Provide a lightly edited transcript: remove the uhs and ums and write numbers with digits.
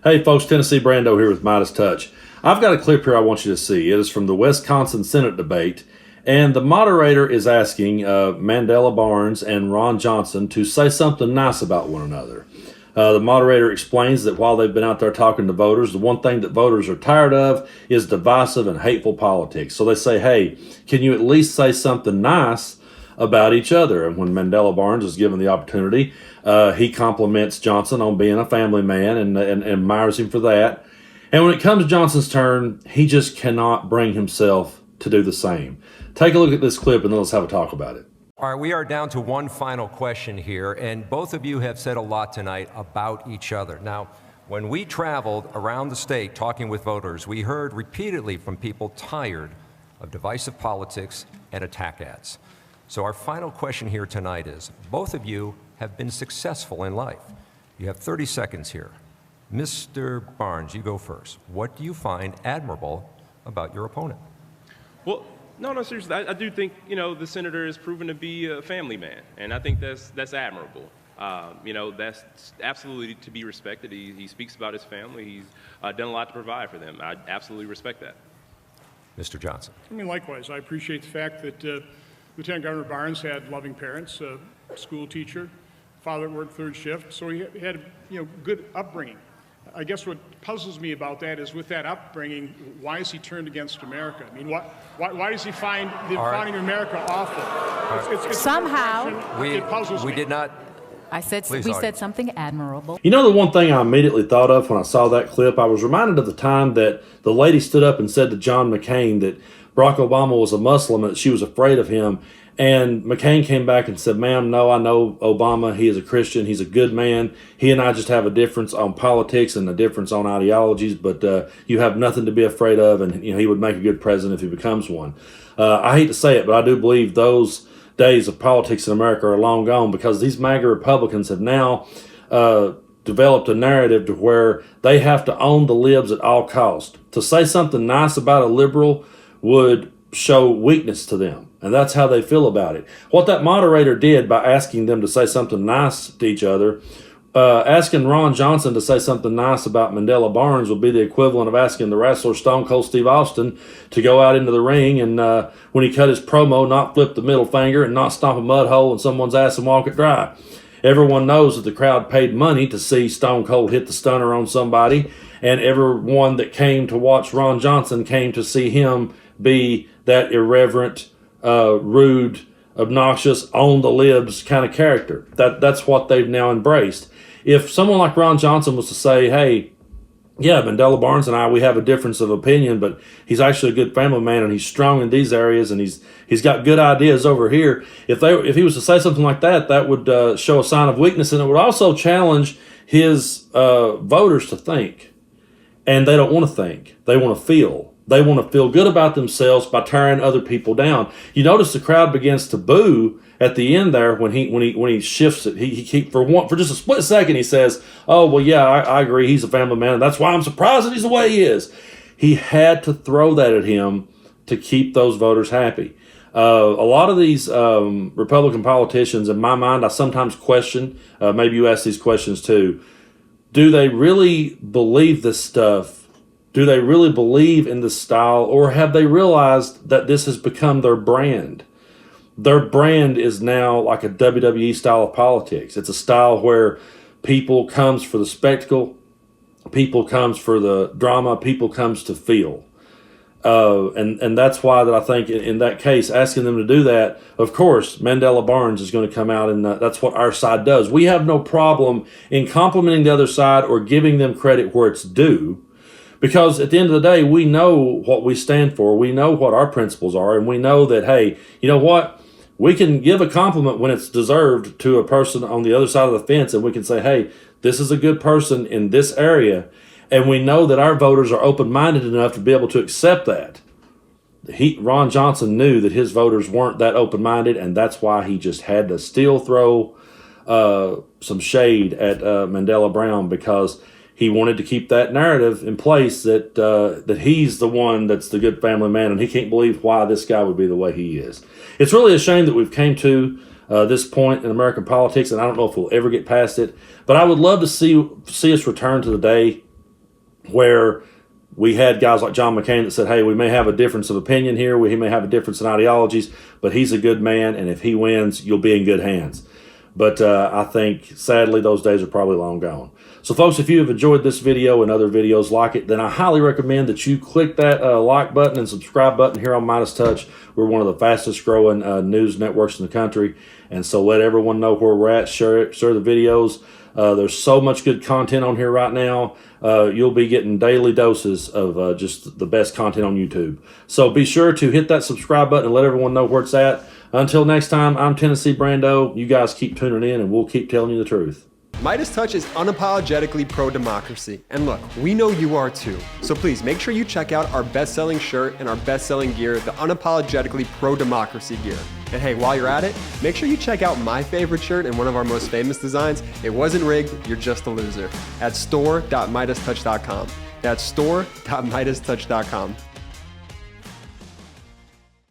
Hey folks, Tennessee Brando here with MeidasTouch. I've got a clip here I want you to see. It is from the Wisconsin Senate debate, and the moderator is asking Mandela Barnes and Ron Johnson to say something nice about one another. The moderator explains that while they've been out there talking to voters, the one thing that voters are tired of is divisive and hateful politics. So they say, hey, can you at least say something nice about each other? And when Mandela Barnes is given the opportunity, he compliments Johnson on being a family man and admires him for that. And when it comes to Johnson's turn, he just cannot bring himself to do the same. Take a look at this clip and then let's have a talk about it. All right, we are down to one final question here, and both of you have said a lot tonight about each other. Now, when we traveled around the state talking with voters, we heard repeatedly from people tired of divisive politics and attack ads. So our final question here tonight is, both of you have been successful in life. You have 30 seconds here. Mr. Barnes, you go first. What do you find admirable about your opponent? Well, no, seriously. I do think, the senator has proven to be a family man, and I think that's admirable. That's absolutely to be respected. He speaks about his family. He's done a lot to provide for them. I absolutely respect that. Mr. Johnson. Likewise, I appreciate the fact that Lieutenant Governor Barnes had loving parents, a school teacher, father worked third shift, so he had good upbringing. I guess what puzzles me about that is, with that upbringing, why is he turned against America? I mean, why does he find the founding of America awful? It's somehow it puzzles me. We did not. We said something admirable. You know, the one thing I immediately thought of when I saw that clip, I was reminded of the time that the lady stood up and said to John McCain that Barack Obama was a Muslim and that she was afraid of him. And McCain came back and said, ma'am, no, I know Obama. He is a Christian. He's a good man. He and I just have a difference on politics and a difference on ideologies, but you have nothing to be afraid of, and he would make a good president if he becomes one. I hate to say it, but I do believe those days of politics in America are long gone, because these MAGA Republicans have now developed a narrative to where they have to own the libs at all costs. To say something nice about a liberal would show weakness to them, and that's how they feel about it. What that moderator did by asking them to say something nice to each other, asking Ron Johnson to say something nice about Mandela Barnes would be the equivalent of asking the wrestler Stone Cold Steve Austin to go out into the ring and when he cut his promo, not flip the middle finger and not stomp a mud hole in someone's ass and walk it dry. Everyone knows that the crowd paid money to see Stone Cold hit the stunner on somebody, and everyone that came to watch Ron Johnson came to see him be that irreverent, rude, obnoxious, on the libs kind of character. That's what they've now embraced. If someone like Ron Johnson was to say, hey, yeah, Mandela Barnes and we have a difference of opinion, but he's actually a good family man and he's strong in these areas and he's got good ideas over here. If he was to say something like that, that would show a sign of weakness, and it would also challenge his voters to think. And they don't want to think. They want to feel. They want to feel good about themselves by tearing other people down. You notice the crowd begins to boo at the end there when he shifts it. He for just a split second he says, "Oh well, yeah, I agree. He's a family man, and that's why I'm surprised that he's the way he is." He had to throw that at him to keep those voters happy. A lot of these Republican politicians, in my mind, I sometimes question. Maybe you ask these questions too. Do they really believe this stuff? Do they really believe in this style, or have they realized that this has become their brand? Their brand is now like a WWE style of politics. It's a style where people comes for the spectacle, people comes for the drama, people comes to feel. And that's why that I think in that case, asking them to do that, of course, Mandela Barnes is going to come out, and that's what our side does. We have no problem in complimenting the other side or giving them credit where it's due. Because at the end of the day, we know what we stand for. We know what our principles are. And we know that, hey, you know what? We can give a compliment when it's deserved to a person on the other side of the fence. And we can say, hey, this is a good person in this area. And we know that our voters are open-minded enough to be able to accept that. Ron Johnson knew that his voters weren't that open-minded. And that's why he just had to still throw some shade at Mandela Brown, because he wanted to keep that narrative in place that he's the one that's the good family man, and he can't believe why this guy would be the way he is. It's really a shame that we've came to this point in American politics, and I don't know if we'll ever get past it. But I would love to see us return to the day where we had guys like John McCain that said, hey, we may have a difference of opinion here, we may have a difference in ideologies, but he's a good man, and if he wins, you'll be in good hands. But I think, sadly, those days are probably long gone. So, folks, if you have enjoyed this video and other videos like it, then I highly recommend that you click that like button and subscribe button here on MeidasTouch. We're one of the fastest growing news networks in the country. And so let everyone know where we're at. Share the videos. There's so much good content on here right now. You'll be getting daily doses of just the best content on YouTube. So be sure to hit that subscribe button and let everyone know where it's at. Until next time, I'm Tennessee Brando. You guys keep tuning in, and we'll keep telling you the truth. MeidasTouch is unapologetically pro-democracy. And look, we know you are too. So please make sure you check out our best-selling shirt and our best-selling gear, the unapologetically pro-democracy gear. And hey, while you're at it, make sure you check out my favorite shirt and one of our most famous designs, It Wasn't Rigged, You're Just a Loser, at store.meidastouch.com. That's store.meidastouch.com.